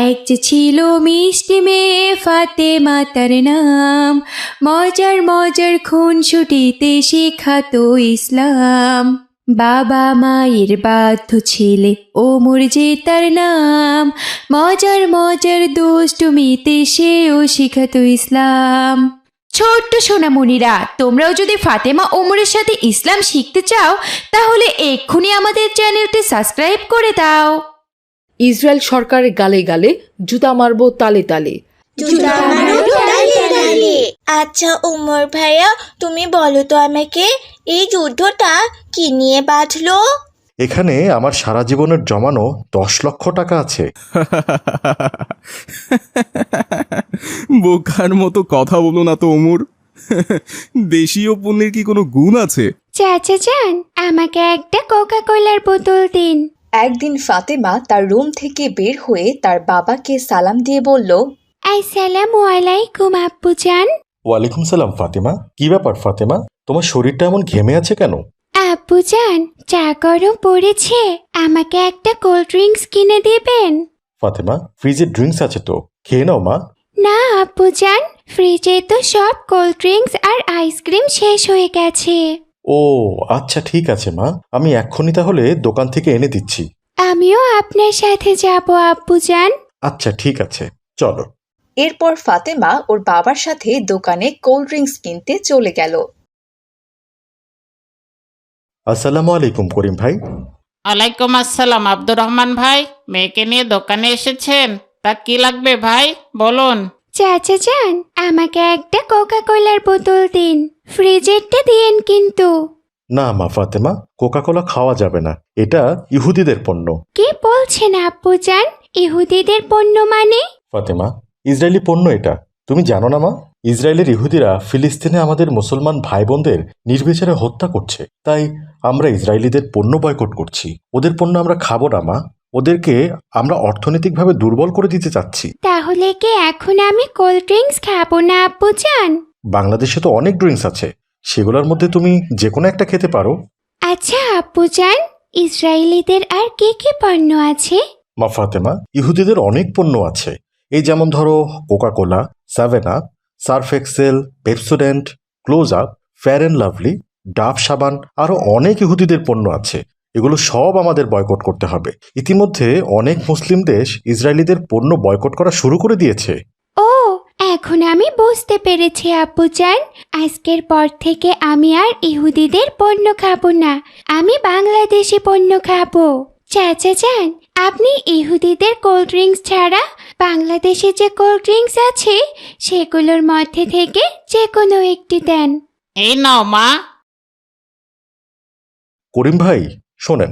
এক যে ছিল মিষ্টি মেয়ে ফাতেমা তার নাম, মজার মজার খুনসুটিতে শেখাতো ইসলাম। বাবা মায়ের বাধ্য ছেলে ওমর যে তার নাম, মজার মজার দুষ্টুমিতে সেও শিখাতো ইসলাম। ছোট্ট সোনামণিরা, তোমরাও যদি ফাতেমা ওমরের সাথে ইসলাম শিখতে চাও তাহলে এক্ষুনি আমাদের চ্যানেলটি সাবস্ক্রাইব করে দাও। ইসরায়েল সরকারের গালে গালে জুতা মারবো তালে তালে। আচ্ছা ওমর ভাইয়া, তুমি বলো তো আমাকে, এই যুদ্ধটা কি নিয়ে বাঁধলো? এখানে আমার সারা জীবনের জমানো 10 লক্ষ টাকা আছে। বোকার মতো কথা বলো না তো ওমর। দেশীয় পণ্যের কি কোনো গুণ আছে? চাচা যান, আমাকে একটা কোকা কোলার বোতল দিন। একদিন ফাতেমা তার রুম থেকে বের হয়ে তার বাবাকে সালাম দিয়ে বলল, আসসালামু আলাইকুম আব্বুজান। ওয়ালাইকুম সালাম ফাতেমা। কি ব্যাপার ফাতেমা, তোমার শরীরটা এমন ঘেমে আছে কেন? আব্বুজান, চা গরম পড়েছে, আমাকে একটা কোল্ড ড্রিঙ্কস কিনে দেবেন? ফাতেমা, ফ্রিজে ড্রিঙ্কস আছে তো, খেয়ে নাও মা। না আব্বুজান, ফ্রিজে তো সব কোল্ড ড্রিঙ্কস আর আইসক্রিম শেষ হয়ে গেছে। ও আচ্ছা ঠিক আছে মা, আমি এক্ষুনি তাহলে দোকান থেকে এনে দিচ্ছি। আমিও আপনার সাথে যাব আব্বুজান। আচ্ছা ঠিক আছে, চলো। এরপর ফাতেমা ওর বাবার সাথে দোকানে কোল্ড ড্রিঙ্কস কিনতে চলে গেল। আসসালামু আলাইকুম করিম ভাই। ওয়ালাইকুম আসসালাম আব্দুর রহমান ভাই, মেয়েকে নিয়ে দোকানে এসেছেন? তা কি লাগবে ভাই বলুন। চাচা যান, আমাকে একটা কোকা কোলার বোতল দিন, ফ্রিজেরটা দিয়েন কিন্তু। না মা ফাতেমা, কোকা কোলা খাওয়া যাবে না, এটা ইহুদিদের পণ্য। কি বলছেন আব্বুজান? ইহুদিদের পণ্য মানে? ফাতেমা, ইসরায়েলি পণ্য এটা, তুমি জানো না মা? ইসরায়েলের ইহুদিরা ফিলিস্তিনে আমাদের মুসলমান ভাই বোনদের নির্বিচারে হত্যা করছে, তাই আমরা ইসরায়েলিদের পণ্য বয়কট করছি। ওদের পণ্য আমরা খাবো না মা, ওদেরকে আমরা অর্থনৈতিকভাবে দুর্বল করে দিতে চাচ্ছি। তাহলে কি এখন আমি কোল্ড ড্রিঙ্কস খাবো না আব্বুজান? বাংলাদেশে তো অনেক ড্রিঙ্কস আছে, সেগুলোর মধ্যে তুমি যে কোনো একটা খেতে পারো। আচ্ছা আব্বুজান, ইসরায়েলিদের আর কি কি পণ্য আছে? মা ফাতেমা, ইহুদিদের অনেক পণ্য আছে, এই যেমন ধরো Coca Cola, 7 Up, Surf Excel, Pepsodent, Close Up, Fair and Lovely, Dove সাবান, আরও অনেক ইহুদিদের পণ্য আছে। এগুলো সব আমাদের বয়কট করতে হবে। ইতিমধ্যে অনেক মুসলিম দেশ ইসরায়েলিদের পণ্য বয়কট করা শুরু করে দিয়েছে। ও, এখন আমি বুঝতে পেরেছি আব্বুজান। আজকের পর থেকে আমি আর ইহুদিদের পণ্য খাবো না, আমি বাংলাদেশি পণ্য খাবো। চাচা যান, আপনি ইহুদিদের কোল্ড ড্রিঙ্কস ছাড়া বাংলাদেশে যে কোল্ড ড্রিঙ্কস আছে সেগুলোর মধ্যে থেকে যে কোনো একটি দেন। এই নাও মা। করিম ভাই শোনেন,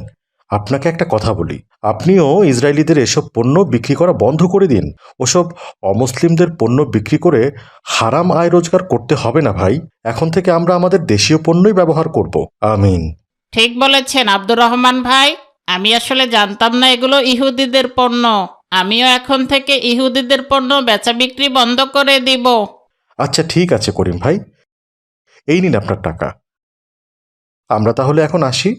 আপনাকে একটা কথা বলি, আপনিও ইসরায়েলিদের এসব পণ্য বিক্রি করা বন্ধ করে দিন। ওসব অমুসলিমদের পণ্য বিক্রি করে হারাম আয় রোজগার করতে হবে না ভাই। এখন থেকে আমরা আমাদের দেশীয় পণ্যই ব্যবহার করব। আমিন। ঠিক বলেছেন আব্দুর রহমান ভাই, আমি আসলে জানতাম না এগুলো ইহুদিদের পণ্য। আমিও এখন থেকে ইহুদিদের পণ্য বেচা বিক্রি বন্ধ করে দিব। আচ্ছা ঠিক আছে করিম ভাই, এই নিন আপনার টাকা। আমরা তাহলে এখন আসি।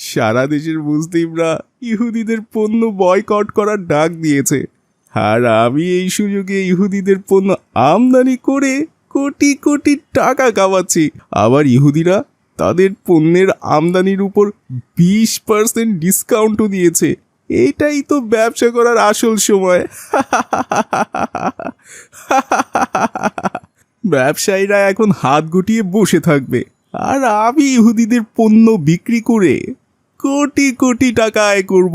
সারা দেশের মুসলিমরা ইহুদিদের পণ্য বয়কট করার ডাক দিয়েছে, আর আমি এই সুযোগে ইহুদিদের পণ্য আমদানি করে কোটি কোটি টাকা কামাচ্ছি। আবার ইহুদিরা তাদের পণ্যের আমদানির উপর 20% ডিসকাউন্টও দিয়েছে। এটাই তো ব্যবসা করার আসল সময়। ব্যবসায়ীরা এখন হাত গুটিয়ে বসে থাকবে, আর আমি ইহুদিদের পণ্য বিক্রি করে কোটি কোটি টাকা আয় করব।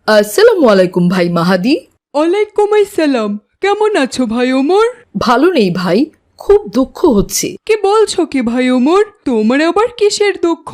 আসসালামু আলাইকুম ভাই মাহাদি। ওয়ালাইকুম আসসালাম। কেমন আছো ভাই ওমর? ভালো নেই ভাই, খুব দুঃখ হচ্ছে। কি বলছো কি ভাই ওমর? তোমার আবার কিসের দুঃখ?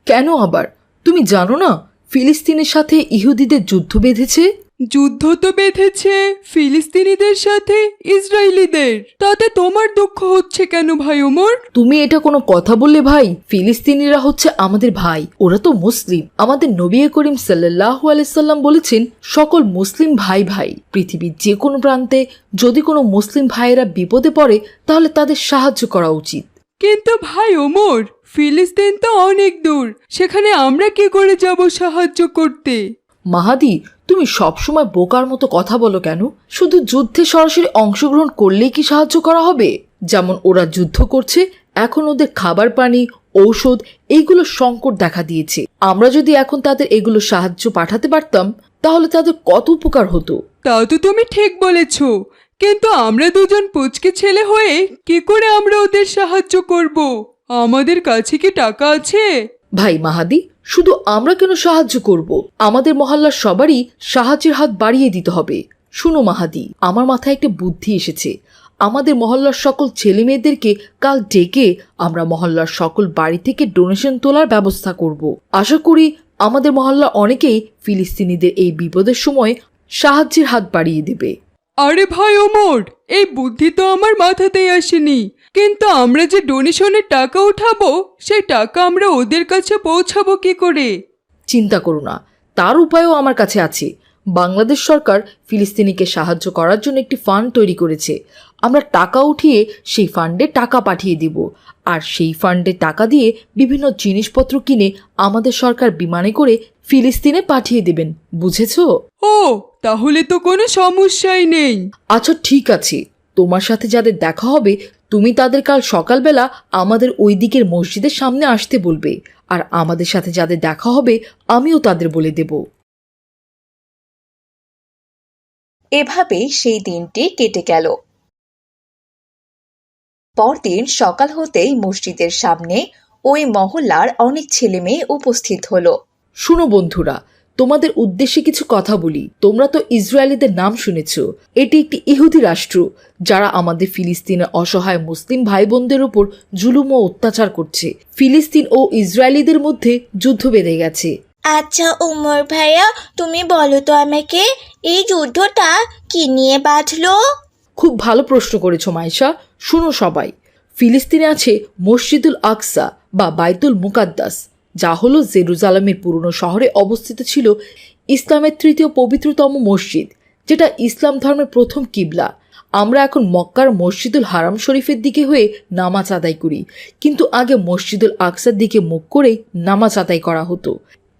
কেন আবার? তুমি জানো না ফিলিস্তিনের সাথে ইহুদিদের যুদ্ধ বেঁধেছে? যুদ্ধ তো বেঁধেছে ফিলিস্তিনিদের সাথে ইসরায়েলিদের, তাতে তোমার দুঃখ হচ্ছে কেন ভাই ওমর? তুমি এটা কোনো কথা বললে ভাই? ফিলিস্তিনিরা হচ্ছে আমাদের ভাই, ওরা তো মুসলিম। আমাদের নবী করিম সাল্লাল্লাহু আলাইহি সাল্লাম বলেছেন, সকল মুসলিম ভাই ভাই। পৃথিবীর যে কোনো প্রান্তে যদি কোনো মুসলিম ভাইয়েরা বিপদে পড়ে তাহলে তাদের সাহায্য করা উচিত। কিন্তু ভাই ওমর, ফিলিস্তিন তো অনেক দূর, সেখানে আমরা কি করে যাব সাহায্য করতে? মাহাদি, তুমি সবসময় বোকার মতো কথা বলো কেন? শুধু যুদ্ধে সরাসরি অংশগ্রহণ করলেই কি সাহায্য করা হবে? যেমন ওরা যুদ্ধ করছে, এখন ওদের খাবার পানি ঔষধ এইগুলো সংকট দেখা দিয়েছে। আমরা যদি এখন তাদের এগুলো সাহায্য পাঠাতে পারতাম তাহলে তাদের কত উপকার হতো। তা তো তুমি ঠিক বলেছ, কিন্তু আমরা দুজন পুচকে ছেলে হয়ে কি করে আমরা ওদের সাহায্য করব? আমাদের কাছে কি টাকা আছে? ভাই মাহাদি, শুধু আমরা কেন সাহায্য করব? আমাদের মহল্লার সবারই সাহায্যের হাত বাড়িয়ে দিতে হবে। শুনো মাহাদি, আমার মাথায় একটা বুদ্ধি এসেছে। আমাদের মহল্লার সকল ছেলে মেয়েদেরকে কাল ডেকে আমরা মহল্লার সকল বাড়ি থেকে ডোনেশন তোলার ব্যবস্থা করব। আশা করি আমাদের মহল্লার অনেকেই ফিলিস্তিনিদের এই বিপদের সময় সাহায্যের হাত বাড়িয়ে দেবে। আরে ভাই ওমর, এই বুদ্ধি তো আমার মাথাতেই আসেনি। কিন্তু আমরা যে ডোনেশনের টাকা উঠাবো, সেই টাকা আমরা ওদের কাছে পৌঁছাবো কি করে? চিন্তা করো না, তার উপায়ও আমার কাছে আছে। বাংলাদেশ সরকার ফিলিস্তিনিকে সাহায্য করার জন্য একটি ফান্ড তৈরি করেছে। আমরা টাকা উঠিয়ে সেই ফান্ডে টাকা পাঠিয়ে দিব, আর সেই ফান্ডে টাকা দিয়ে বিভিন্ন জিনিসপত্র কিনে আমাদের সরকার বিমানে করে ফিলিস্তিনে পাঠিয়ে দেবেন। বুঝেছো? ও, তাহলে তো কোনো সমস্যাই নেই। আচ্ছা ঠিক আছে, তোমার সাথে যাদের দেখা হবে তুমি তাদের কাল সকালবেলা আমাদের ওই দিকের মসজিদের সামনে আসতে বলবে, আর আমাদের সাথে যাদের দেখা হবে আমিও তাদের বলে দেব। এভাবেই সেই দিনটি কেটে গেল। পরদিন সকাল হতেই মসজিদের সামনে ওই মহল্লার অনেক ছেলে মেয়ে উপস্থিত হলো। শুনো বন্ধুরা, তোমাদের উদ্দেশ্যে কিছু কথা বলি। তোমরা তো ইসরায়েলিদের নাম শুনেছ। এটি একটি ইহুদি রাষ্ট্র যারা আমাদের ফিলিস্তিনের অসহায় মুসলিম ভাই বোনদের উপর জুলুম ও অত্যাচার করছে। ফিলিস্তিন ও ইসরায়েলিদের মধ্যে যুদ্ধ বেঁধে গেছে। আচ্ছা ওমর ভাইয়া, তুমি বলো তো আমাকে, এই যুদ্ধটা কি নিয়ে বাঁধলো? খুব ভালো প্রশ্ন করেছো মাইশা। শুনো সবাই, ফিলিস্তিনে আছে মসজিদুল আকসা বা বাইতুল মুকাদ্দাস, যা হলো জেরুজালেমের পুরনো শহরে অবস্থিত ছিল ইসলামের তৃতীয় পবিত্রতম মসজিদ, যেটা ইসলাম ধর্মের প্রথম কিবলা। আমরা এখন মক্কার মসজিদুল হারাম শরীফের দিকে হয়ে নামাজ আদায় করি, কিন্তু আগে মসজিদুল আকসার দিকে মুখ করেই নামাজ আদায় করা হতো।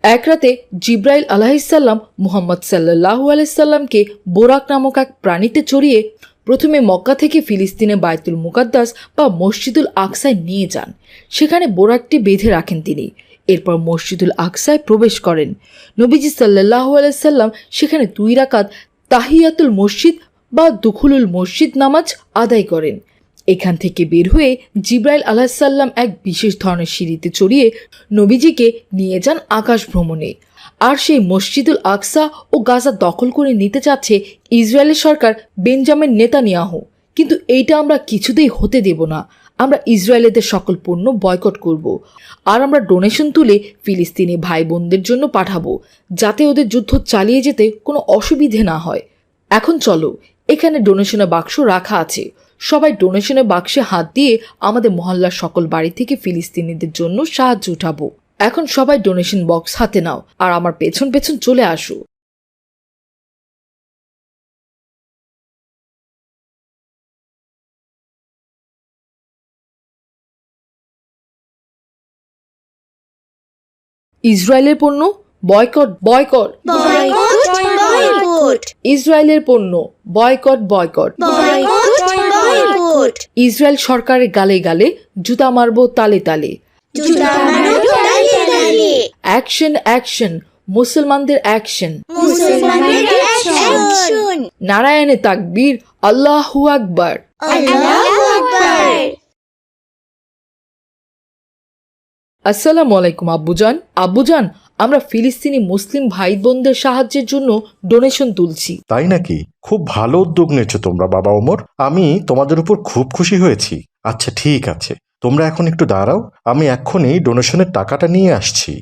এক রাতে জিব্রাইল আলাইহিসসালাম মুহাম্মদ সাল্লাল্লাহু আলাইহি সাল্লামকে বোরাক নামক এক প্রাণীতে চড়িয়ে প্রথমে মক্কা থেকে ফিলিস্তিনে বাইতুল মুকাদ্দাস বা মসজিদুল আকসায় নিয়ে যান। সেখানে বোরাকটি বেঁধে রাখেন তিনি। এরপর মসজিদুল আকসায় প্রবেশ করেন। নবীজি সাল্লাল্লাহু আলাইহি সাল্লাম সেখানে 2 রাকাত তাহিয়াতুল মসজিদ বা দুখুলুল মসজিদ নামাজ আদায় করেন। এখান থেকে বের হয়ে জিব্রাইল আলাইহিসসালাম এক বিশেষ ধরনের সিঁড়িতে চড়িয়ে নবীজিকে নিয়ে যান আকাশ ভ্রমণে। আর সেই মসজিদুল আকসা ও গাজা দখল করে নিতে চাচ্ছে ইসরায়েলের সরকার বেঞ্জামিন নেতানিয়াহু। কিন্তু এইটা আমরা কিছুতেই হতে দেব না। আমরা ইসরায়েলিদের সকল পণ্য বয়কট করব, আর আমরা ডোনেশন তুলে ফিলিস্তিনি ভাই বোনদের জন্য পাঠাবো, যাতে ওদের যুদ্ধ চালিয়ে যেতে কোনো অসুবিধে না হয়। এখন চলো, এখানে ডোনেশনের বাক্স রাখা আছে। সবাই ডোনেশনের বাক্সে হাত দিয়ে আমাদের মহল্লার সকল বাড়ি থেকে ফিলিস্তিনিদের জন্য সাহায্য উঠাবো। এখন সবাই ডোনেশন বক্স হাতে নাও আর আমার পেছন পেছন চলে আসো। ইসরায়েলের পণ্য বয়কট বয়কট বয়কট বয়কট ইসরায়েলের পণ্য boycott boycott boycott boycott. Israel সরকারের গালে গালে জুতা মারবো তালে তালে। জুতা মারো তালে তালে। অ্যাকশন অ্যাকশন, মুসলমানদের অ্যাকশন। মুসলমানদের অ্যাকশন। নারায়ণে তাকবীর, আল্লাহু আকবার। আল্লাহু আকবার। আসসালামু আলাইকুম আব্বুজান। আব্বুজান, আমরা ফিলিস্তিনি মুসলিম ভাই বোনদের সাহায্যের জন্য ডোনেশন তুলছি। তাই নাকি? খুব ভালো উদ্যোগ নিয়েছো তোমরা বাবা ওমর। আমি তোমাদের উপর খুব খুশি হয়েছি। আচ্ছা ঠিক আছে, তোমরা এখন একটু দাঁড়াও, আমি এক্ষুনি ডোনেশনের টাকাটা নিয়ে আসছি।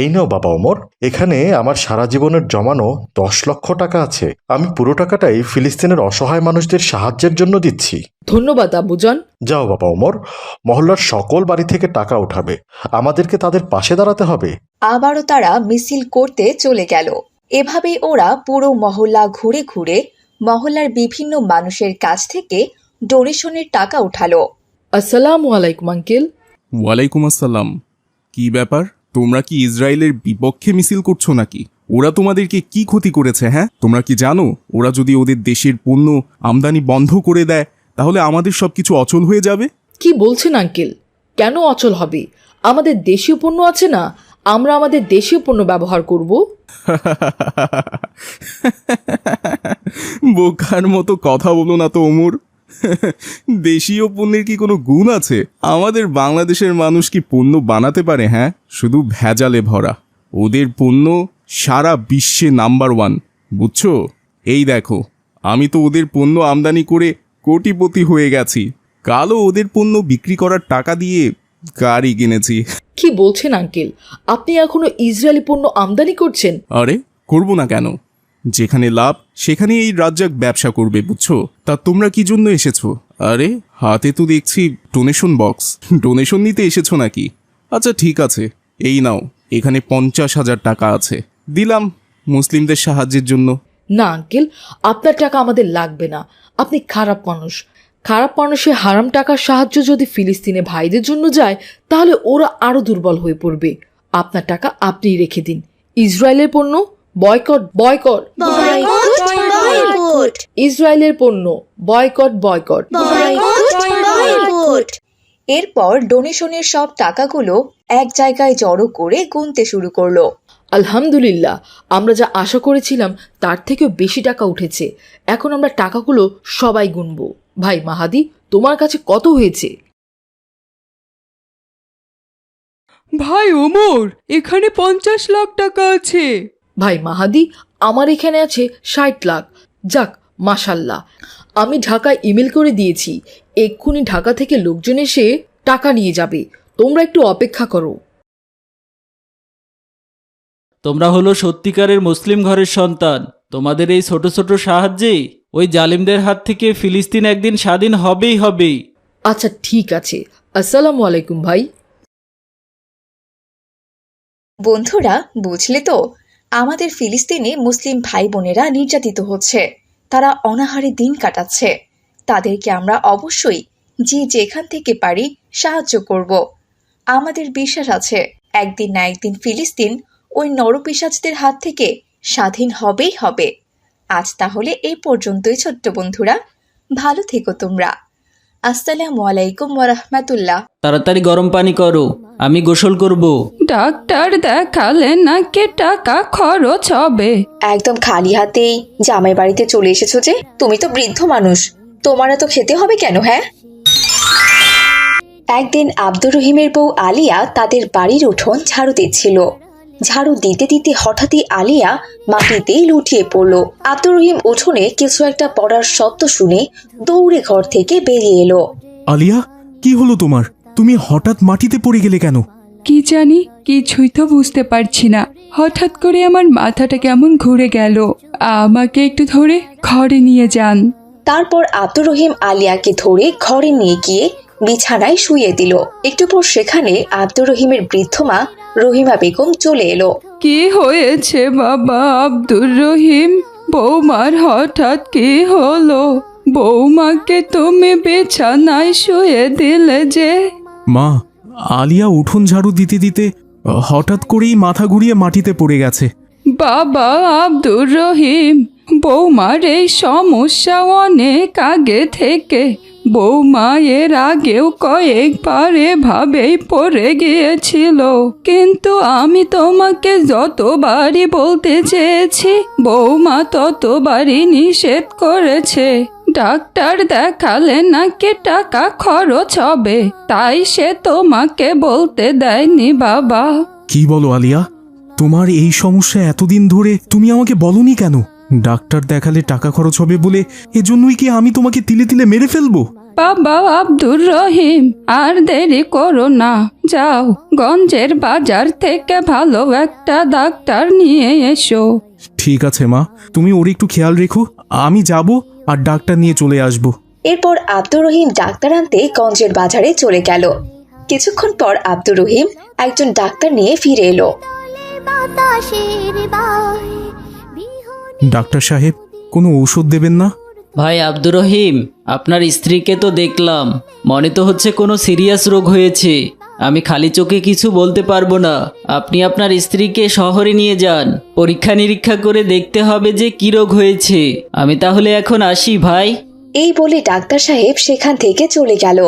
এই নাও বাবা ওমর, এখানে আমার সারা জীবনের জমানো 10 লক্ষ টাকা আছে। আমি পুরো টাকাটাই ফিলিস্তিনের অসহায় মানুষদের সাহায্যের জন্য দিচ্ছি। ধন্যবাদ আব্বুজান। যাও বাবা ওমর, মহল্লার সকল বাড়ি থেকে টাকা উঠাবে, আমাদেরকে তাদের পাশে দাঁড়াতে হবে। আবারও তারা মিছিল করতে চলে গেল। এভাবেই ওরা পুরো মহল্লা ঘুরে ঘুরে মহল্লার বিভিন্ন মানুষের কাছ থেকে ডোনেশনের টাকা উঠালো। আসসালামু আলাইকুম আঙ্কেল। ওয়ালাইকুম আসসালাম। কি ব্যাপার, তোমরা কি ইসরায়েলের বিপক্ষে মিছিল করছো নাকি? ওরা তোমাদেরকে কি ক্ষতি করেছে? হ্যাঁ, তোমরা কি জানো ওরা যদি ওদের দেশের পণ্য আমদানি বন্ধ করে দেয় তাহলে আমাদের সবকিছু অচল হয়ে যাবে? কি বলছেন আঙ্কেল? কেন অচল হবে? আমাদের দেশীয় পণ্য আছে না, আমরা আমাদের দেশীয় পণ্য ব্যবহার করব। বোকার মতো কথা বলো না তো ওমর। দেশীয় পণ্যের কি কোনো গুণ আছে? আমাদের বাংলাদেশের মানুষ কি পণ্য বানাতে পারে? হ্যাঁ, শুধু ভেজালে ভরা। ওদের পণ্য সারা বিশ্বে নাম্বার 1, বুঝছো? এই দেখো, আমি তো ওদের পণ্য আমদানি করে কোটিপতি হয়ে গেছি। কালও ওদের পণ্য বিক্রি করার টাকা দিয়ে গাড়ি কিনেছি। কি বলছেন আঙ্কেল? আপনি এখনো ইসরায়েলি পণ্য আমদানি করছেন? আরে করব না কেন? যেখানে লাভ সেখানে এই রাজ্জাক ব্যবসা করবে, বুঝছো? তা তোমরা কি জন্য এসেছো? আরে হাতে তো দেখছি ডোনেশন বক্স। ডোনেশন নিতে এসেছো নাকি? আচ্ছা ঠিক আছে, এই নাও, এখানে 50,000 টাকা আছে, দিলাম মুসলিমদের সাহায্যের জন্য। না আঙ্কেল, আপনার টাকা আমাদের লাগবে না। আপনি খারাপ মানুষ। খারাপ মানুষের হারাম টাকার সাহায্য যদি ফিলিস্তিনে ভাইদের জন্য যায় তাহলে ওরা আরো দুর্বল হয়ে পড়বে। আপনার টাকা আপনিই রেখে দিন। ইসরায়েলের পণ্য বয়কট, বয়কট, বয়কট, ইসরায়েলের পণ্য বয়কট, বয়কট, বয়কট। এরপর ডোনেশনের সব টাকাগুলো এক জায়গায় জড়ো করে গুনতে শুরু করলো। আলহামদুলিল্লাহ, আমরা যা আশা করেছিলাম তার থেকেও বেশি টাকা উঠেছে। এখন আমরা টাকাগুলো সবাই গুনব। ভাই মাহাদি, তোমার কাছে কত হয়েছে? ভাই ওমর, এখানে 50 লাখ টাকা আছে। ভাই মাহাদি, আমার এখানে আছে 60 লাখ। যাক, মাশাল্লাহ। আমি ঢাকায় ইমেল করে দিয়েছি, এক্ষুনি ঢাকা থেকে লোকজন এসে টাকা নিয়ে যাবে। তোমরা একটু অপেক্ষা করো। তোমরা হলো সত্যিকারের মুসলিম ঘরের সন্তান। তোমাদের এই ছোট ছোট সাহায্যে ওই জালিমদের হাত থেকে ফিলিস্তিন একদিন স্বাধীন হবেই হবে। আচ্ছা ঠিক আছে, আসসালামু আলাইকুম ভাই। বন্ধুরা, বুঝলে তো, আমাদের ফিলিস্তিনে মুসলিম ভাই বোনেরা নির্যাতিত হচ্ছে, তারা অনাহারে দিন কাটাচ্ছে। তাদেরকে আমরা অবশ্যই যে যেখান থেকে পারি সাহায্য করব। আমাদের বিশ্বাস আছে একদিন না একদিন ফিলিস্তিন ওই নরপিশাচদের হাত থেকে স্বাধীন হবেই হবে। আজ তাহলে এই পর্যন্তই ছোট্ট বন্ধুরা, ভালো থেকো তোমরা। আসসালামু আলাইকুম ওয়া রাহমাতুল্লাহ। তাড়াতাড়ি গরম পানি করো, আমি গোসল করব। ডাক্তার দেখালে নাকি টাকা খরচ হবে? একদম খালি হাতেই জামাই বাড়িতে চলে এসেছো যে? তুমি তো বৃদ্ধ মানুষ, তোমার তো খেতে হবে কেন? হ্যাঁ, একদিন আব্দুর রহিমের বউ আলিয়া তাদের বাড়ির উঠোন ঝাড়ু দিচ্ছিল। ঝাড়ু দিতে দিতে হঠাৎই আলিয়া মাটিতেই লুটিয়ে পড়লো। আব্দুর রহিম উঠোনে কিছু একটা পড়ার শব্দ শুনে দৌড়ে ঘর থেকে বেরিয়ে এলো। আলিয়া, কি হলো তোমার? তুমি হঠাৎ মাটিতে পড়ে গেলে কেন? কি জানি, কিছুই তো বুঝতে পারছি না। হঠাৎ করে আমার মাথাটা কেমন ঘুরে গেল। আমাকে একটু ধরে ঘরে নিয়ে যান। তারপর আব্দুর রহিম আলিয়াকে ধরে ঘরে নিয়ে গিয়ে বিছানায় শুইয়ে দিল। একটু পর সেখানে আব্দুর রহিমের বৃদ্ধ মা রহিমা বেগম চলে এলো। কি হয়েছে বাবা আব্দুর রহিম? বৌমার হঠাৎ কি হলো? বৌমাকে তুমি বিছানায় শুয়ে দিলে যে? মা, আলিয়া উঠোন ঝাড়ু দিতে দিতে হঠাৎ করেই মাথা ঘুরিয়ে মাটিতে পড়ে গেছে। বাবা আব্দুর রহিম, বৌমার এই সমস্যা অনেক আগে থেকে। বৌমা এর আগেও কয়েকবার এভাবেই পড়ে গিয়েছিল, কিন্তু আমি তোমাকে যতবারই বলতে চেয়েছি বৌমা ততবারই নিষেধ করেছে। ডাক্তার দেখালে নাকি টাকা খরচ হবে, তাই সে তোমাকে বলতে দেয়নি বাবা। কি বলো আলিয়া? তোমার এই সমস্যা এতদিন ধরে তুমি আমাকে বলনি কেন? ডাক্তার দেখালে টাকা খরচ হবে বলে এজন্যই কি আমি তোমাকে তিলে তিলে মেরে ফেলবো? বাবা আব্দুর রহিম, আর দেরি করো না, যাও গঞ্জের বাজার থেকে ভালো একটা ডাক্তার নিয়ে এসো। ঠিক আছে মা, তুমি ওর একটু খেয়াল রেখো, আমি যাব আর ডাক্তার নিয়ে চলে আসব। এরপর আব্দুর রহিম ডাক্তার আনতে গঞ্জের বাজারে চলে গেল। কিছুক্ষণ পর আব্দুর রহিম একজন ডাক্তার নিয়ে ফিরে এলো। ডাক্তার সাহেব, কোনো ঔষধ দেবেন না? ভাই আব্দুর রহিম, আপনার স্ত্রীকে তো দেখলাম, মনে তো হচ্ছে কোনো সিরিয়াস রোগ হয়েছে। আমি খালি চোখে কিছু বলতে পারবো না। আপনি আপনার স্ত্রীকে শহরে নিয়ে যান, পরীক্ষা নিরীক্ষা করে দেখতে হবে যে কি রোগ হয়েছে। আমি তাহলে এখন আসি ভাই। এই বলে ডাক্তার সাহেব সেখান থেকে চলে গেল।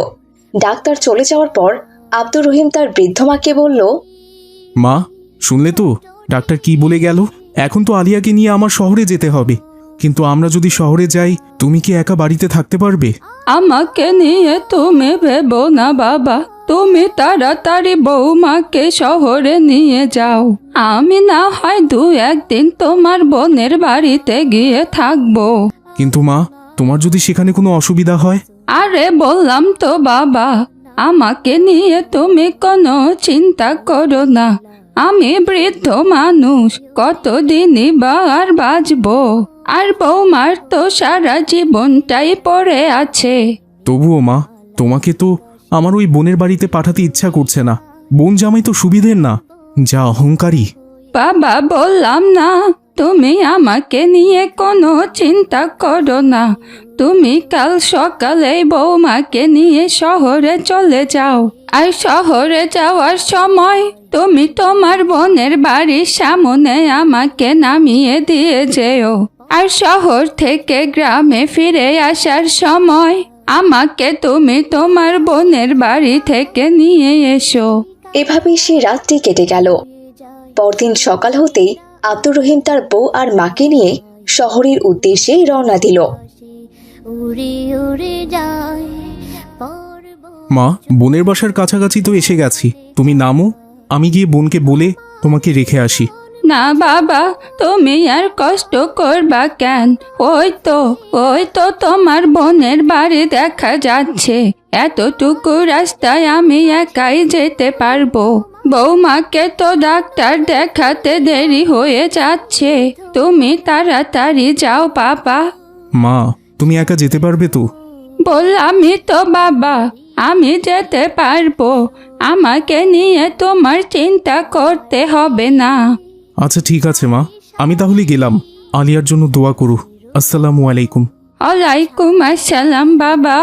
ডাক্তার চলে যাওয়ার পর আব্দুর রহিম তার বৃদ্ধ মাকে বলল, মা, শুনলে তো ডাক্তার কি বলে গেল? এখন তো আলিয়াকে নিয়ে আমার শহরে যেতে হবে, কিন্তু আমরা যদি শহরে যাই, তুমি কি একা বাড়িতে থাকতে পারবে? আমাকে নিয়ে তুমি ভেবো না বাবা, তুমি তাড়াতাড়ি বৌমাকে শহরে নিয়ে যাও। আমি না হয় 2-1 দিন তোমার বোনের বাড়িতে গিয়ে থাকবো। কিন্তু মা, তোমার যদি সেখানে কোনো অসুবিধা হয়? আরে বললাম তো বাবা, আমাকে নিয়ে তুমি কোনো চিন্তা করো না। আমি বৃদ্ধ মানুষ, কতদিনই বা আর বাঁচবো। আর বৌমার তো সারা জীবনটাই পড়ে আছে। তবুও মা, তোমাকে তো আমার ওই বোনের বাড়িতে পাঠাতে ইচ্ছা করছে না। বোন জামাই তো সুবিধের না, যা অহংকারী। বাবা বললাম না, তুমি আমাকে নিয়ে কোনো চিন্তা করো না। তুমি কাল সকালে বৌমাকে নিয়ে শহরে চলে যাও। আর শহরে যাওয়ার সময় তুমি তোমার বোনের বাড়ির সামনে আমাকে নামিয়ে দিয়ে যেও। আর শহর থেকে গ্রামে ফিরে আসার সময় আমাকে তুমি তোমার বোনের বাড়ি থেকে নিয়ে এসো। এভাবেই সে রাতটি কেটে গেল। পরদিন সকাল হতেই আব্দুর রহিম তার বউ আর মাকে নিয়ে শহরের উদ্দেশ্যে রওনা দিল। মা, বোনের বাসার কাছাকাছি তো এসে গেছি, তুমি নামো, আমি গিয়ে বোনকে বলে তোমাকে রেখে আসি। না বাবা, তুমি আর কষ্ট করবা কেন? ওই তো তোমার বোনের বাড়ি দেখা যাচ্ছে। এতটুকু রাস্তায় আমি একাই যেতে পারবো। বৌমাকে তো ডাক্তার দেখাতে দেরি হয়ে যাচ্ছে। তুমি তাড়াতাড়ি যাও বাবা। মা, তুমি একা যেতে পারবে তো? বললামই তো বাবা, আমি যেতে পারবো। আমাকে নিয়ে তোমার চিন্তা করতে হবে না। আচ্ছা ঠিক আছে মা, আমি তাহলে গেলাম। আলিয়ার জন্য দোয়া করো। আসসালামু আলাইকুম। ওয়ালাইকুম আসসালাম বাবা।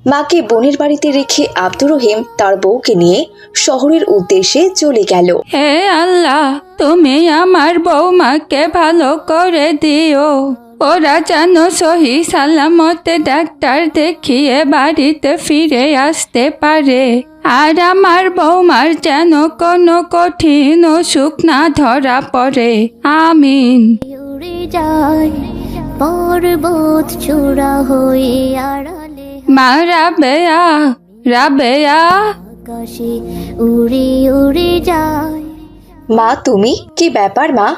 মাকে বোনের বাড়িতে রেখে আব্দুর রহিম তার বউকে নিয়ে শহরের উদ্দেশ্যে চলে গেল। হে আল্লাহ, তুমি আমার বৌমাকে ভালো করে দিও। ওরা যেন সহি সালামতে ডাক্তার দেখিয়ে বাড়িতে ফিরে আসতে পারে। আর আমার বৌমার যেন কোনো কঠিন অসুখ না ধরা পড়ে। আমিন। পর্বত চূড়া হয়ে আড়ালে মা রাবেয়া, রাবেয়া। আকাশে উড়ে উড়ে যায়। মা, তুমি? কি ব্যাপার মা,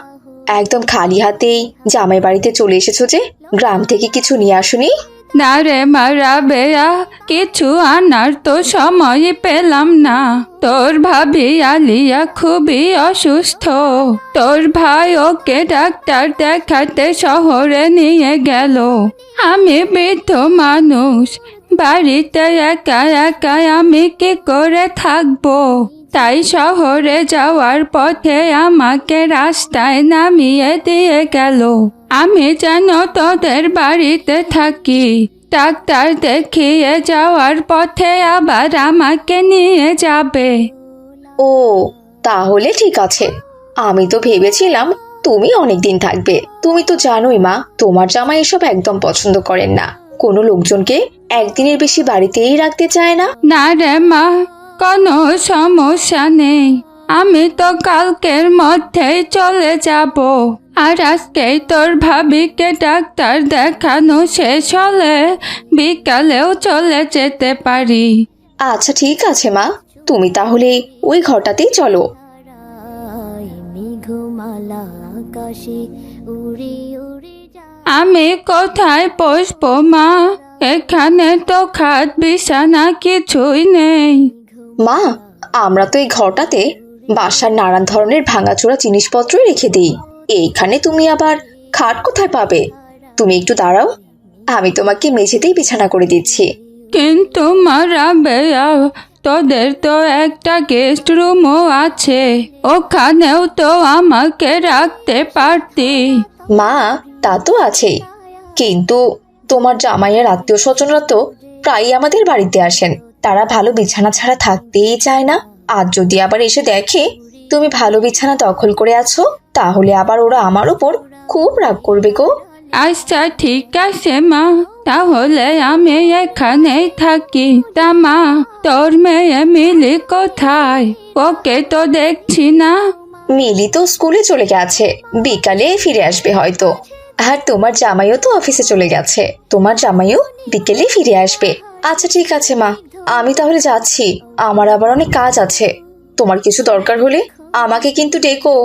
একদম খালি হাতেই জামাই বাড়িতে চলে এসেছো যে? গ্রাম থেকে কিছু নিয়ে আসোনি? না রে মা রাবেয়া, কিছু আনার তো সময় পেলাম না। তোর ভাবি আলিয়া খুবই অসুস্থ। তোর ভাই ওকে ডাক্তার দেখাতে শহরে নিয়ে গেল। আমি বৃদ্ধ মানুষ, বাড়িতে একা একা আমি কি করে থাকবো? তাই শহরে যাওয়ার পথে আমাকে রাস্তায় নামিয়ে দিয়ে গেল। আমি যেন তোদের বাড়িতে থাকি। ডাক্তার দেখিয়ে যাওয়ার পথে আবার আমাকে নিয়ে যাবে। ও, তাহলে ঠিক আছে। আমি তো ভেবেছিলাম তুমি অনেকদিন থাকবে। তুমি তো জানোই মা, তোমার জামাই এসব একদম পছন্দ করেন না। কোনো লোকজনকে একদিনের বেশি বাড়িতেই রাখতে চায় না। না রে মা, কোনো সমস্যা নেই। আমি তো কালকের মধ্যেই চলে যাব। আর আজকেই তোর ভাবিকে ডাক্তার দেখানো শেষ হলে বিকালেও চলে যেতে পারি। আচ্ছা ঠিক আছে মা, তুমি তাহলে ওই ঘরটাতেই চলো। মেঘমালা আকাশে উড়ে উড়ে যায়। আমি কোথায় বসবো মা? এখানে তো খাট বিছানা কিছুই নেই। মা, আমরা তো এই ঘরটাতে বাসার নানান ধরনের ভাঙাচোরা জিনিসপত্রই রেখে দিই। এইখানে তুমি আবার খাট কোথায় পাবে? তুমি একটু দাঁড়াও, আমি তোমাকে মেঝেতেই বিছানা করে দিচ্ছি। কিন্তু মা রাবেয়া, তোদের তো একটা গেস্ট রুমও আছে, ওখানেও তো আমাকে রাখতে পারতি। মা, তা তো আছেই, কিন্তু তোমার জামাইয়ের আত্মীয় স্বজনরা তো প্রায়ই আমাদের বাড়িতে আসেন। তারা ভালো বিছানা ছাড়া থাকতেই চায় না। আর যদি আবার এসে দেখে তুমি ভালো বিছানা দখল করে আছো, তাহলে আবার ওরা আমার উপর খুব রাগ করবে গো। আচ্ছা ঠিক আছে মা, তাহলে আমি এখানেই থাকি। তা মা, তোর মেয়ে মিলি কোথায়? ওকে তো দেখছি না। মিলি তো স্কুলে চলে গেছে, বিকালে ফিরে আসবে হয়তো। আর তোমার জামাইও তো অফিসে চলে গেছে, তোমার জামাইও বিকেলে ফিরে আসবে। আচ্ছা ঠিক আছে মা, আমি তাহলে যাচ্ছি, আমার আবার অনেক কাজ আছে। তোমার কিছু দরকার হলে আমাকে কিন্তু ডেকো।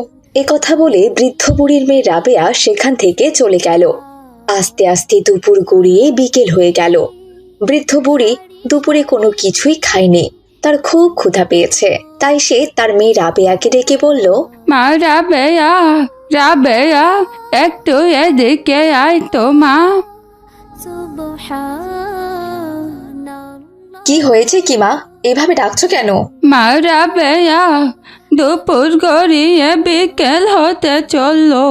এ কথা বলে বৃদ্ধ বুড়ির মেয়ে রাবেয়া সেখান থেকে চলে গেল। আস্তে আস্তে দুপুর গড়িয়ে বিকেল হয়ে গেল। বৃদ্ধ বুড়ি দুপুরে কোনো কিছুই খায়নি, তার খুব ক্ষুধা পেয়েছে। তাই সে তার মেয়ে রাবেয়াকে ডেকে বলল, মা রাবেয়া, রাবেয়া, একটু এদিকে আয় তো মা। কি হয়েছে কি মা, এভাবে ডাকছো কেন? মা রাবেয়া, দুপুর গড়িয়ে বিকেল হতে চললো,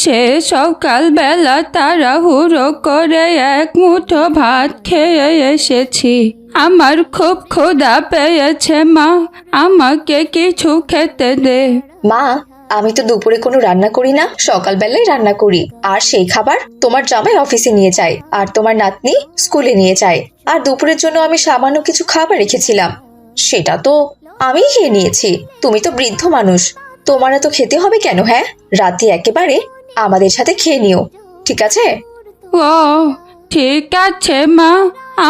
সে সকালবেলা তাড়াহুড়ো করে এক মুঠো ভাত খেয়ে এসেছি। আমার খুব ক্ষুধা পেয়েছে মা, আমাকে কিছু খেতে দে। মা, আমি তো দুপুরে কোনো রান্না করি না, সকালবেলায় রান্না করি। আর সেই খাবার তোমার জামাই অফিসে নিয়ে যায়, আর তোমার নাতনি স্কুলে নিয়ে যায়। আর দুপুরের জন্য আমি সামান্য কিছু খাবার রেখেছিলাম, সেটা তো আমি খেয়ে নিয়েছি। তুমি তো বৃদ্ধ মানুষ, তোমার তো খেতে হবে কেন? হ্যাঁ, রাতে একেবারে আমাদের সাথে খেয়ে নিও, ঠিক আছে? ও ঠিক আছে মা,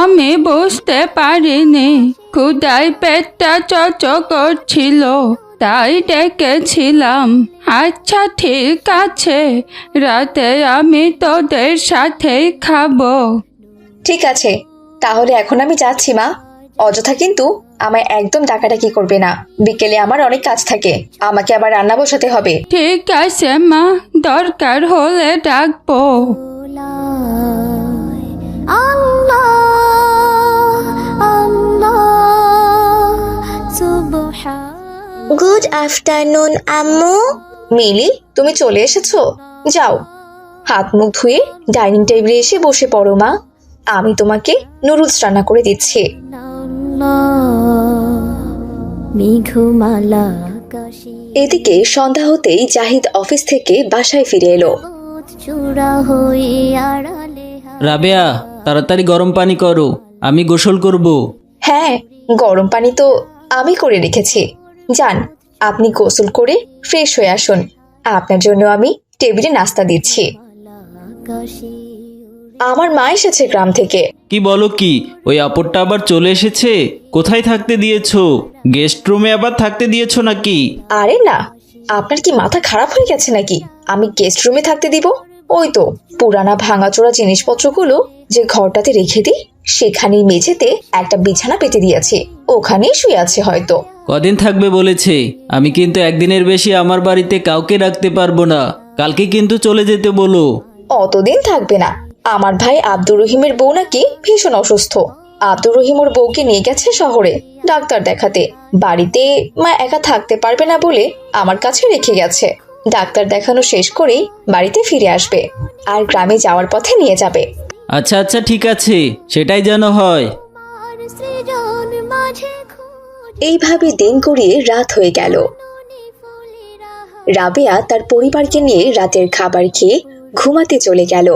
আমি বুঝতে পারিনি, ক্ষুধায় পেটটা চচ করছিল, তাই ডেকেছিলাম। আচ্ছা ঠিক আছে, রাতে আমি তোদের সাথেই খাবো। ঠিক আছে, তাহলে এখন আমি যাচ্ছি মা। অযথা কিন্তু আমায় একদম ডাকাডাকি করবে না, বিকেলে আমার অনেক কাজ থাকে, আমাকে আবার রান্না বসাতে হবে। ঠিক আছে মা, দরকার হলে ডাকবো। গুড আফটারনুন আম্মু। মিলি, তুমি চলে এসেছো? যাও, হাত মুখ ধুয়ে ডাইনিং টেবিলে এসে বসে পড়ো মা, আমি তোমাকে নুডলস রান্না করে দিচ্ছি। এদিকে সন্ধ্যা হতেই জাহিদ অফিস থেকে বাসায় ফিরে এলো। রাবেয়া, তাড়াতাড়ি গরম পানি করো, আমি গোসল করব। হ্যাঁ, গরম পানি তো আমি করে রেখেছি। যান, আপনি গোসল করে ফ্রেশ হয়ে আসুন, আপনার জন্য আমি টেবিলে নাস্তা দিচ্ছি। আমার মা এসেছে গ্রাম থেকে। কি বলো কি, ওই আপরটা আবার চলে এসেছে? কোথায় থাকতে দিয়েছো? গেস্ট রুমে আবার থাকতে দিয়েছো নাকি? আরে না, আপনার কি মাথা খারাপ হয়ে গেছে নাকি? আমি গেস্ট রুমে থাকতে দিব? ওই তো পুরানা ভাঙাচোরা জিনিসপত্রগুলো যে ঘরটাতে রেখে দিই, সেখানেই মেঝেতে একটা বিছানা পেতে দিয়েছি, ওখানেই শুয়ে আছে হয়তো। কদিন থাকবে বলেছে? আমি কিন্তু একদিনের বেশি আমার বাড়িতে কাউকে রাখতে পারবো না, কালকে কিন্তু চলে যেতে বলো। অতদিন থাকবে না, আমার ভাই আব্দুর রহিমের বউ নাকি ভীষণ অসুস্থ। আব্দুর রহিম ওর বউকে নিয়ে গেছে শহরে ডাক্তার দেখাতে। বাড়িতে মা একা থাকতে পারবে না বলে আমার কাছে রেখে গেছে। ডাক্তার দেখানো শেষ করেই বাড়িতে ফিরে আসবে, আর গ্রামে যাওয়ার পথে নিয়ে যাবে। আচ্ছা আচ্ছা ঠিক আছে, সেটাই যেন হয়। এইভাবে দিন গড়িয়ে রাত হয়ে গেল। রাবেয়া তার পরিবারকে নিয়ে রাতের খাবার খেয়ে ঘুমাতে চলে গেল,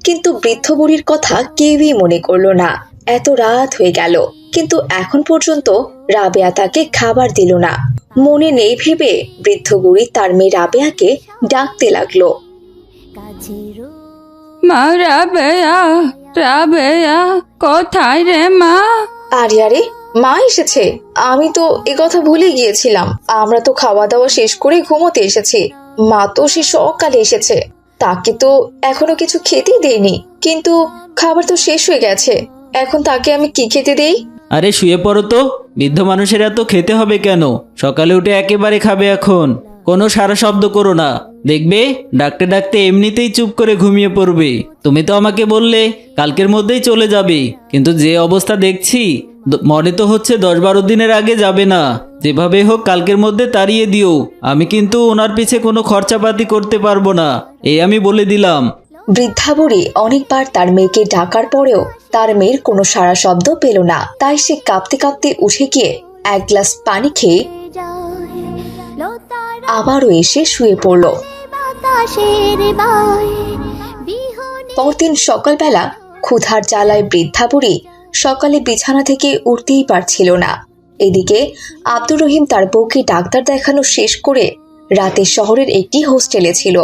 কিন্তু বৃদ্ধ বুড়ির কথা কেউই মনে করলো না। এত রাত হয়ে গেল, কিন্তু এখন পর্যন্ত রাবেয়া তাকে খাবার দিল না। মনে নেই ভেবে বৃদ্ধ বুড়ি তার মেয়ে রাবেয়াকে ডাকতে লাগলো। মা রাবেয়া, রাবেয়া, কোথায় রে মা? আরে আরে, মা এসেছে, আমি তো এ কথা ভুলে গিয়েছিলাম। আমরা তো খাওয়া দাওয়া শেষ করে ঘুমোতে এসেছি, মা তো সে সকালে এসেছে, তাকে তো এখনো কিছু খেতেই দেয়নি, কিন্তু খাবার তো শেষ হয়ে গেছে। এখন তাকে আমি কি খেতে দেই? আরে শুয়ে পড়ো তো, বৃদ্ধ মানুষের এত খেতে হবে কেন? সকালে উঠে একেবারে খাবে এখন। কোনো সারা শব্দ করো না, দেখবে ডাকতে ডাকতে এমনিতেই চুপ করে ঘুমিয়ে পড়বে। তুমি তো আমাকে বললে কালকের মধ্যেই চলে যাবে, কিন্তু যে অবস্থা দেখছি মনে তো হচ্ছে 10-12 দিনের আগে যাবে না। যেভাবে হোক কালকের মধ্যে তাড়িয়ে দিও। আমি কিন্তু ওনার পিছে কোনো খরচাপাতি করতে পারবো না, এই আমি বলে দিলাম। বৃদ্ধা বুড়ি অনেকবার তার মেয়েকে ডাকার পরেও তার মেয়ের কোনো সাড়া শব্দ পেল না। তাই সে কাঁপতে কাঁপতে উঠে গিয়ে এক গ্লাস পানি খেয়ে আবারও এসে শুয়ে পড়ল। পরদিন সকালবেলা ক্ষুধার জ্বালায় বৃদ্ধা বুড়ি সকালে বিছানা থেকে উঠতেই পারছিল না। এদিকে আব্দুর রহিম তার বউকে ডাক্তার দেখানো শেষ করে রাতে শহরের একটি হোস্টেলে ছিল।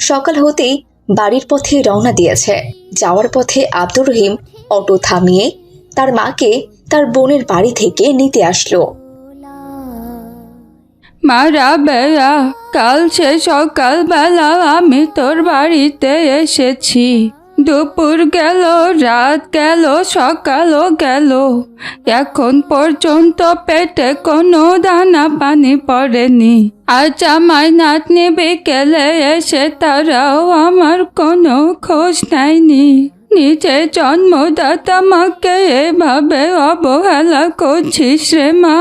সকাল হতেই বাড়ির পথে রওনা দিয়েছে। যাওয়ার পথে আব্দুর রহিম অটো থামিয়ে তার মাকে তার বোনের বাড়ি থেকে নিতে আসলো। মা রাবেয়া, কাল সে সকালবেলা আমি তোর বাড়িতে এসেছি। দুপুর গেল, রাত গেল, সকালও গেল, এখন পর্যন্ত পেটে কোনো দানা পানি পড়েনি। আর জামাই নাতনি বিকেলে এসে তারাও আমার কোনো খোঁজ নেয়নি। নিজের জন্মদাতা মাকে এভাবে অবহেলা করছিস রে মা?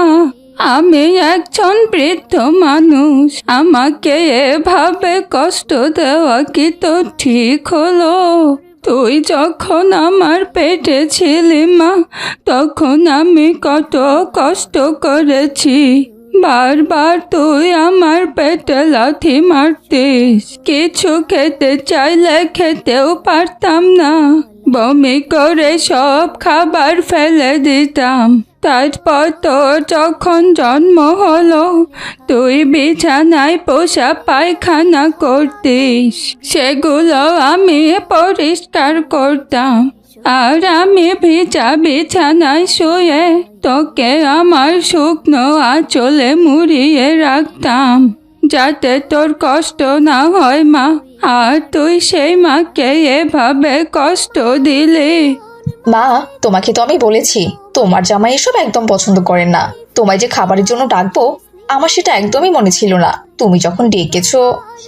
আমি একজন বৃদ্ধ মানুষ, আমাকে এভাবে কষ্ট দেওয়া কি তো ঠিক হলো? তুই যখন আমার পেটে ছিলি মা, তখন আমি কত কষ্ট করেছি। বারবার তুই আমার পেটে লাথি মারতিস, কিছু খেতে চাইলে খেতেও পারতাম না। বমি করে সব খাবার ফেলে দিতাম। তারপর তোর যখন জন্ম হলো, তুই বিছানায় পোষা পায়খানা করতিস, সেগুলো আমি পরিষ্কার করতাম। আর আমি ভিজা বিছানায় শুয়ে তোকে আমার শুকনো আঁচলে মুড়িয়ে রাখতাম, যাতে তোর কষ্ট না হয় মা। আর তুই সেই মাকে এভাবে কষ্ট দিলি। মা, তোমাকে তো আমি বলেছি তোমার জামাই এসব একদম পছন্দ করেন না। তোমায় যে খাবারের জন্য ডাকবো আমার সেটা একদমই মনে ছিল না। তুমি যখন ডেকেছো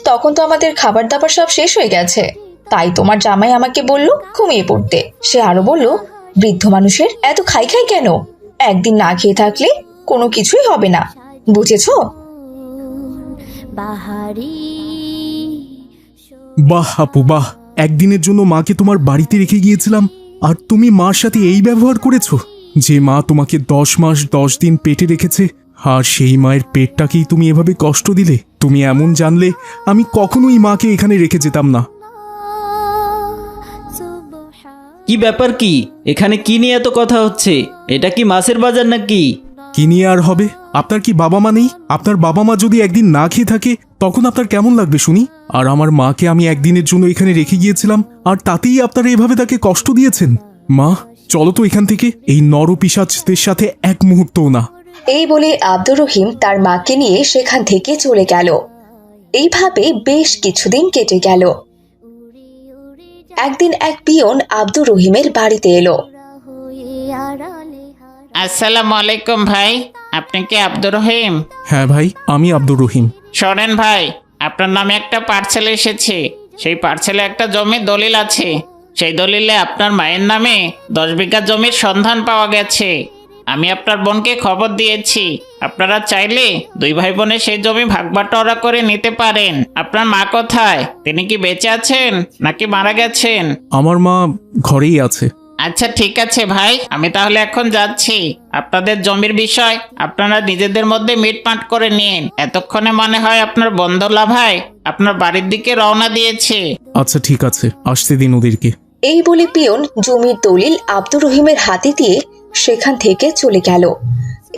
তখন তো আমাদের খাবার দাবার সব শেষ হয়ে গেছে। তাই তোমার জামাই আমাকে বলল ঘুমিয়ে পড়তে। সে আরো বলল, বৃদ্ধ মানুষের এত খাই খাই কেন? একদিন না খেয়ে থাকলে কোনো কিছুই হবে না, বুঝেছো? বাহ আপু বাহ, একদিনের জন্য মাকে তোমার বাড়িতে রেখে গিয়েছিলাম আর তুমি মার সাথে এই ব্যবহার করেছো? যে মা তোমাকে 10 মাস 10 দিন পেটে রেখেছে, আর সেই মায়ের পেটটাকেই তুমি এভাবে কষ্ট দিলে? তুমি এমন জানলে আমি কখনোই মাকে এখানে রেখে যেতাম না। কি ব্যাপার, কি এখানে কি নিয়ে এত কথা হচ্ছে? এটা কি মাছের বাজার নাকি? কি নিয়ে আর হবে? আপনার কি বাবা মা নেই? আপনার বাবা মা যদি একদিন না খেয়ে থাকে তখন আপনার কেমন লাগবে শুনি? আর আমার মাকে আমি একদিনের জন্য এখানে রেখে গিয়েছিলাম, আর তাতেই আপনারা এভাবে তাকে কষ্ট দিয়েছেন। মা চলো তো এখান থেকে, এই নরপিশাচদের সাথে এক মুহূর্তও না। এই বলে আব্দুর রহিম তার মাকে নিয়ে সেখান থেকে চলে গেল। এইভাবে বেশ কিছুদিন কেটে গেল। একদিন এক পিয়ন আব্দুর রহিমের বাড়িতে এলো। আসসালামু আলাইকুম ভাই, আপনি কি আব্দুর রহিম? হ্যাঁ ভাই, আমি আব্দুর রহিম। শোনেন ভাই, আপনার নামে একটা পার্সেল এসেছে। সেই পার্সেলে একটা জমির দলিল আছে। সেই দলিলে আপনার মায়ের নামে 10 বিঘা জমির সন্ধান পাওয়া গেছে। আমি আপনার বোনকে খবর দিয়েছি। আপনারা চাইলে 2 ভাই বোনে সেই জমি ভাগবাটোয়ারা করে নিতে পারেন। আপনার মা কোথায়? তিনি কি বেঁচে আছেন নাকি মারা গেছেন? আমার মা ঘরেই আছে। আচ্ছা ঠিক আছে ভাই, আমি তাহলে এখন যাচ্ছি। আপনাদের জমির বিষয় আপনারা নিজেদের মধ্যে মিটমাট করে নিন। এতক্ষণে মনে হয় আপনার বন্ধলা ভাই আপনার বাড়ির দিকে রওনা দিয়েছে। আচ্ছা ঠিক আছে, আসতে দিন ওদেরকে। এই বলে পিয়ন জমির দলিল আব্দুর রহিমের হাতে দিয়ে সেখান থেকে চলে গেল।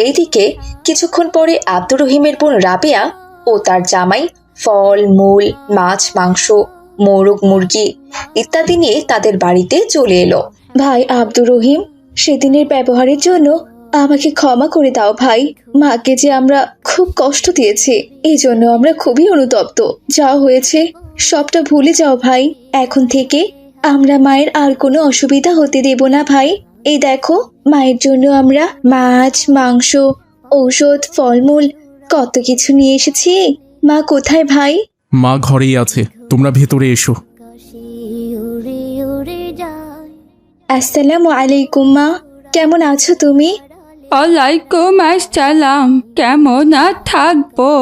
এইদিকে কিছুক্ষণ পরে আব্দুর রহিমের বোন রাবেয়া ও তার জামাই ফল মূল, মাছ মাংস, মোরগ মুরগি ইত্যাদি নিয়ে তাদের বাড়িতে চলে এলো। ভাই আব্দুর রহিম, সেদিনের ব্যবহারের জন্য আমাকে ক্ষমা করে দাও ভাই। মাকে যে আমরা খুব কষ্ট দিয়েছি, এই জন্য আমরা খুবই অনুতপ্ত। যা হয়েছে সবটা ভুলে যাও ভাই। এখন থেকে আমরা মায়ের আর কোনো অসুবিধা হতে দেব না ভাই। এই দেখো, মায়ের জন্য আমরা মাছ, মাংস, ঔষধ, ফলমূল কত কিছু নিয়ে এসেছি। মা কোথায় ভাই? মা ঘরেই আছে, তোমরা ভেতরে এসো। আকাশে উড়ে উড়ে যায়। আসসালামু আলাইকুম মা, কেমন আছো তুমি? ওয়ালাইকুম আসসালাম। কেমন আর থাকবো?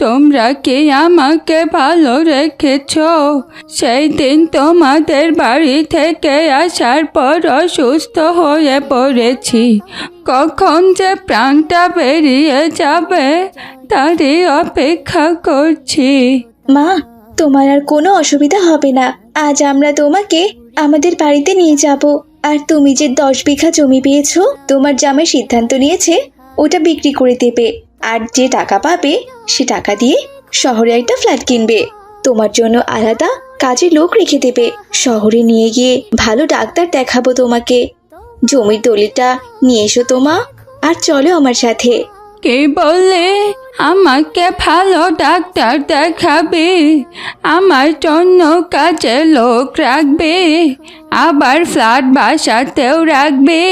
তোমরা কি আমাকে ভালো রেখেছ? সেই দিন তোমাদের বাড়ি থেকে আসার পর অসুস্থ হয়ে পড়েছি। কখন যে প্রাণটা বেরিয়ে যাবে তারই অপেক্ষা করছি। মা, তোমার আর কোনো অসুবিধা হবে না। আজ আমরা তোমাকে আমাদের বাড়িতে নিয়ে যাব। আর তুমি যে 10 বিঘা জমি পেয়েছো, তোমার জামাই সিদ্ধান্ত নিয়েছে ওটা বিক্রি করে দেবে। আর যে টাকা পাবে সে টাকা দিয়ে শহরে একটা ফ্ল্যাট কিনবে। তোমার জন্য আলাদা কাজের লোক রেখে দেবে। শহরে নিয়ে গিয়ে ভালো ডাক্তার দেখাবো তোমাকে। জমির দলিলটা নিয়ে এসো তোমা, আর চলো আমার সাথে। কে বললে আমাকে ভালো ডাক্তার দেখাবে? আমার জন্য কাজে লোক রাখবে, আবার ফ্ল্যাট বাসাতেও রাখবে।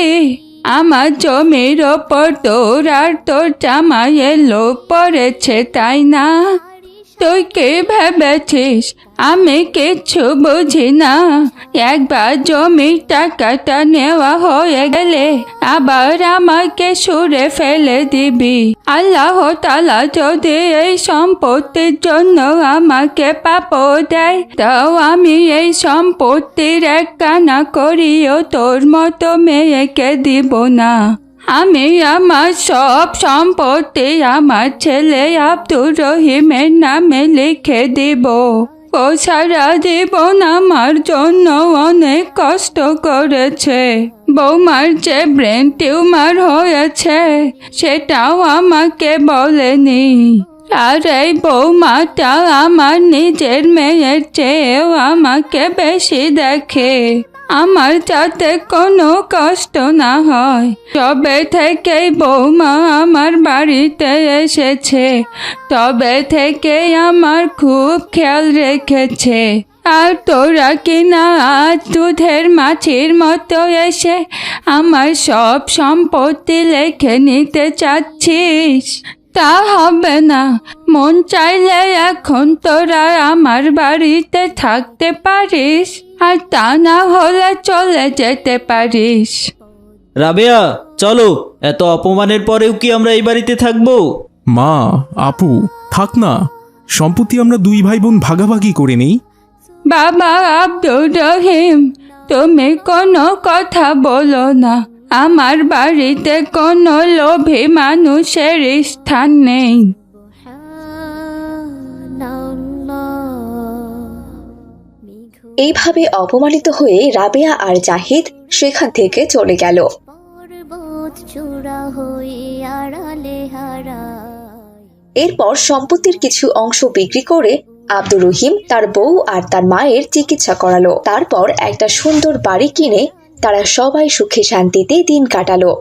আমার জমির ওপর তোর আর তোর জামাইয়ের লোভ পড়েছে, তাই না? তুই কে ভেবেছিস আমি কিচ্ছু বুঝি না? একবার জমির টাকাটা নেওয়া হয়ে গেলে আবার আমাকে সুরে ফেলে দিবি। আল্লাহ তাআলা যদি এই সম্পত্তির জন্য আমাকে পাপ দেয়, তাও আমি এই সম্পত্তির এক কানা করিও তোর মতো মেয়েকে দিব না। আমি আমার সব সম্পত্তি আমার ছেলে আব্দুর রহিমের নামে লিখে দিব। ও সারা জীবন আমার জন্য অনেক কষ্ট করেছে। বৌমার যে ব্রেন টিউমার হয়েছে সেটাও আমাকে বলেনি। আর এই বৌমাটা আমার নিজের মেয়ের চেয়েও আমাকে বেশি দেখে। আমার যাতে কোনো কষ্ট না হয়, তবে থেকেই বৌমা আমার বাড়িতে এসেছে, তবে থেকে আমার খুব খেয়াল রেখেছে। আর তোরা কিনা আজ দুধের মাছির মতো এসে আমার সব সম্পত্তি লিখে নিতে চাচ্ছিস? তা হবে না। মন চাইলে এখন তোরা আমার বাড়িতে থাকতে পারিস, আর তা না হলে চলে যেতে পারিস। রাবেয়া, চলো। এত অপমানের পরেও কি আমরা এই বাড়িতে থাকবো? মা, আপু, থাক না। সম্পত্তি আমরা 2 ভাই বোন ভাগাভাগি করে নেই। বাবা আব্দুর রহিম, তুমি কোনো কথা বলো না। আমার বাড়িতে কোনো লোভী মানুষের স্থান নেই। এইভাবে অপমানিত হয়ে রাবেয়া আর জাহিদ সেখান থেকে চলে গেল। পর্বত চূড়া হয়ে আড়ালে হারায়। এরপর সম্পত্তির কিছু অংশ বিক্রি করে আব্দুর রহিম তার বউ আর তার মায়ের চিকিৎসা করালো। তারপর একটা সুন্দর বাড়ি কিনে তারা সবাই সুখে শান্তিতে দিন কাটালো।